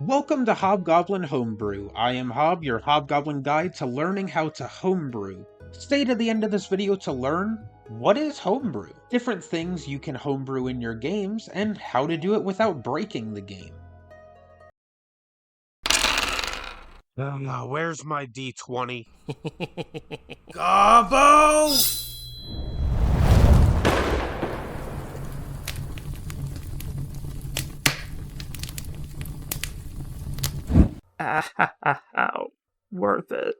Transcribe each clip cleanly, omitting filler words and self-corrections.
Welcome to Hobgoblin Homebrew. I am Hob, your Hobgoblin guide to learning how to homebrew. Stay to the end of this video to learn what is homebrew, different things you can homebrew in your games, and how to do it without breaking the game. Where's my D20? Gobbo! Worth it.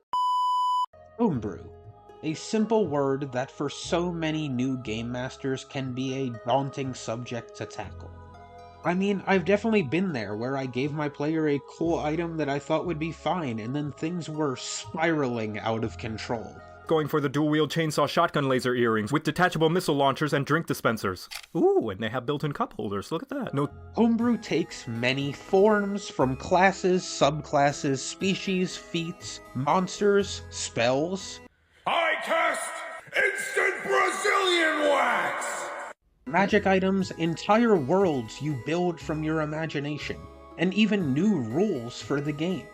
Homebrew. A simple word that for so many new game masters can be a daunting subject to tackle. I mean, I've definitely been there where I gave my player a cool item that I thought would be fine, and then things were spiraling out of control. Going for the dual-wield chainsaw shotgun laser earrings with detachable missile launchers and drink dispensers. Ooh, and they have built-in cup holders. Look at that. No. Homebrew takes many forms, from classes, subclasses, species, feats, monsters, spells. I cast instant Brazilian wax! Magic items, entire worlds you build from your imagination, and even new rules for the game.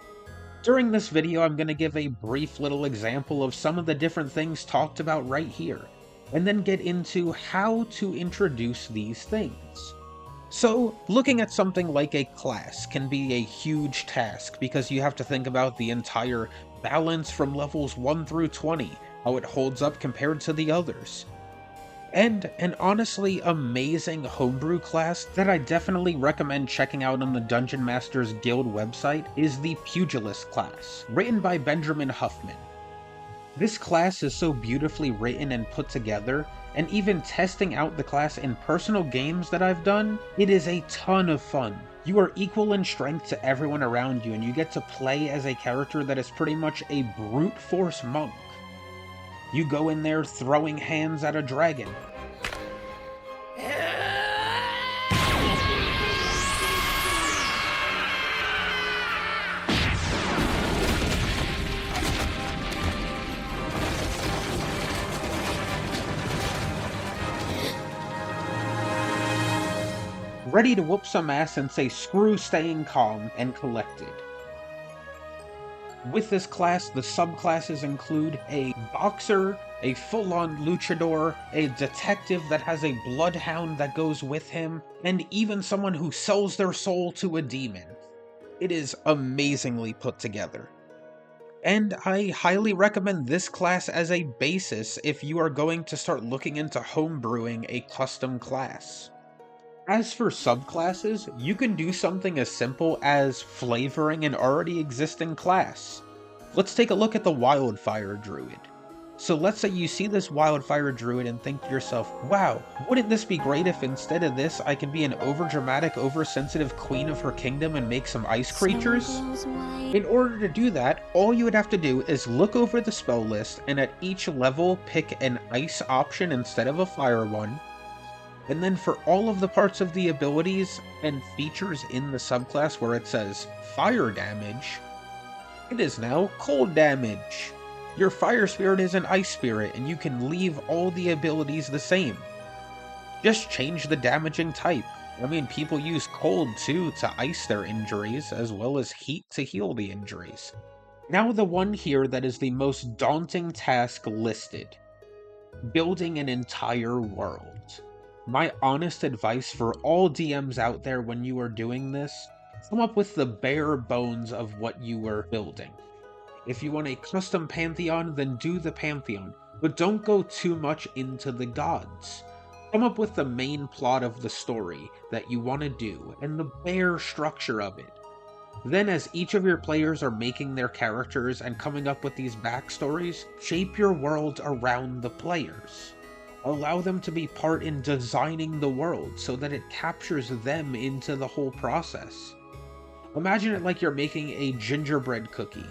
During this video, I'm going to give a brief little example of some of the different things talked about right here, and then get into how to introduce these things. So, looking at something like a class can be a huge task because you have to think about the entire balance from levels 1 through 20, how it holds up compared to the others. And an honestly amazing homebrew class that I definitely recommend checking out on the Dungeon Masters Guild website is the Pugilist class, written by Benjamin Huffman. This class is so beautifully written and put together, and even testing out the class in personal games that I've done, it is a ton of fun. You are equal in strength to everyone around you, and you get to play as a character that is pretty much a brute force monk. You go in there throwing hands at a dragon. Ready to whoop some ass and say screw staying calm and collected. With this class, the subclasses include a boxer, a full-on luchador, a detective that has a bloodhound that goes with him, and even someone who sells their soul to a demon. It is amazingly put together. And I highly recommend this class as a basis if you are going to start looking into homebrewing a custom class. As for subclasses, you can do something as simple as flavoring an already existing class. Let's take a look at the Wildfire Druid. So let's say you see this Wildfire Druid and think to yourself, wow, wouldn't this be great if instead of this I can be an overdramatic, oversensitive queen of her kingdom and make some ice creatures? In order to do that, all you would have to do is look over the spell list and at each level pick an ice option instead of a fire one. And then for all of the parts of the abilities and features in the subclass where it says fire damage, it is now cold damage. Your fire spirit is an ice spirit and you can leave all the abilities the same. Just change the damaging type. I mean, people use cold too to ice their injuries as well as heat to heal the injuries. Now the one here that is the most daunting task listed. Building an entire world. My honest advice for all DMs out there when you are doing this, come up with the bare bones of what you are building. If you want a custom pantheon, then do the pantheon, but don't go too much into the gods. Come up with the main plot of the story that you want to do, and the bare structure of it. Then as each of your players are making their characters and coming up with these backstories, shape your world around the players. Allow them to be part in designing the world so that it captures them into the whole process. Imagine it like you're making a gingerbread cookie.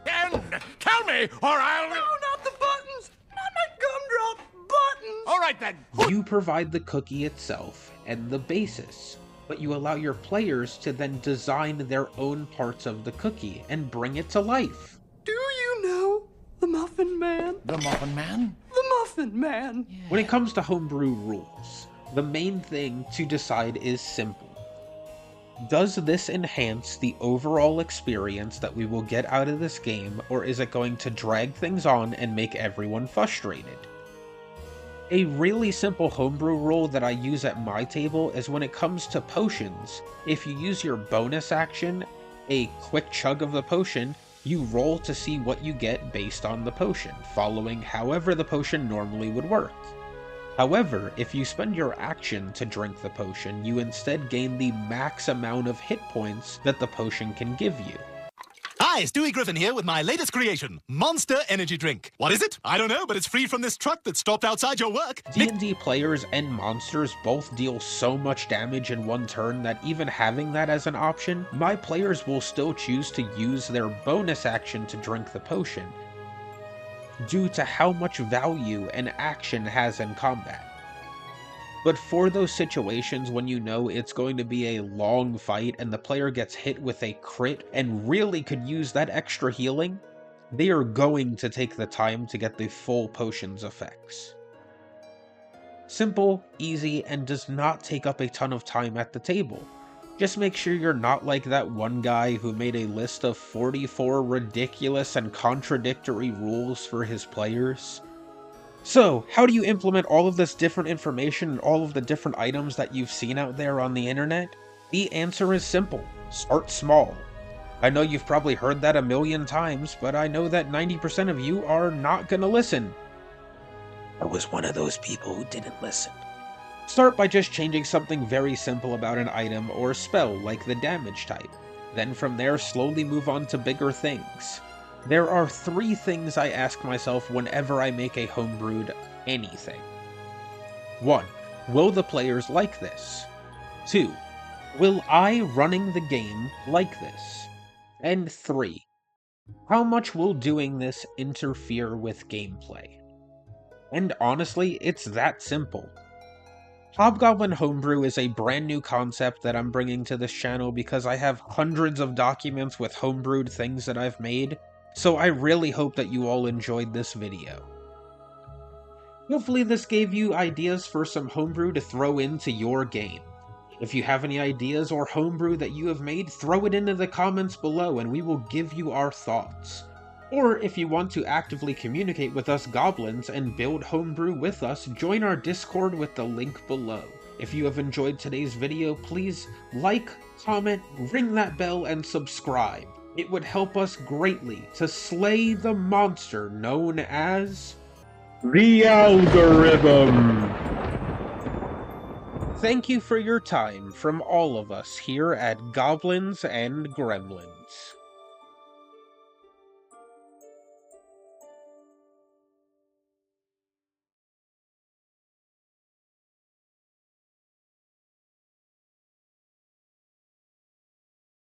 And tell me, or I'll... No, not the buttons! Not my gumdrop buttons! All right then. You provide the cookie itself and the basis, but you allow your players to then design their own parts of the cookie and bring it to life. Do you know the Muffin Man? The Muffin Man? The Muffin Man! Yeah. When it comes to homebrew rules, the main thing to decide is simple. Does this enhance the overall experience that we will get out of this game, or is it going to drag things on and make everyone frustrated? A really simple homebrew rule that I use at my table is when it comes to potions, if you use your bonus action, a quick chug of the potion, you roll to see what you get based on the potion, following however the potion normally would work. However, if you spend your action to drink the potion, you instead gain the max amount of hit points that the potion can give you. Hi, Stewie Griffin here with my latest creation, Monster Energy Drink. What is it? I don't know, but it's free from this truck that stopped outside your work. D&D players and monsters both deal so much damage in one turn that even having that as an option, my players will still choose to use their bonus action to drink the potion, due to how much value an action has in combat. But for those situations when you know it's going to be a long fight and the player gets hit with a crit and really could use that extra healing, they are going to take the time to get the full potion's effects. Simple, easy, and does not take up a ton of time at the table. Just make sure you're not like that one guy who made a list of 44 ridiculous and contradictory rules for his players. So, how do you implement all of this different information and all of the different items that you've seen out there on the internet? The answer is simple. Start small. I know you've probably heard that a million times, but I know that 90% of you are not gonna listen. I was one of those people who didn't listen. Start by just changing something very simple about an item or spell, like the damage type. Then from there, slowly move on to bigger things. There are 3 things I ask myself whenever I make a homebrewed anything. 1. Will the players like this? 2. Will I, running the game, like this? And 3. How much will doing this interfere with gameplay? And honestly, it's that simple. Hobgoblin Homebrew is a brand new concept that I'm bringing to this channel because I have hundreds of documents with homebrewed things that I've made, so I really hope that you all enjoyed this video. Hopefully this gave you ideas for some homebrew to throw into your game. If you have any ideas or homebrew that you have made, throw it into the comments below and we will give you our thoughts. Or if you want to actively communicate with us goblins and build homebrew with us, join our Discord with the link below. If you have enjoyed today's video, please like, comment, ring that bell, and subscribe. It would help us greatly to slay the monster known as The algorithm! Thank you for your time from all of us here at Goblins and Gremlins.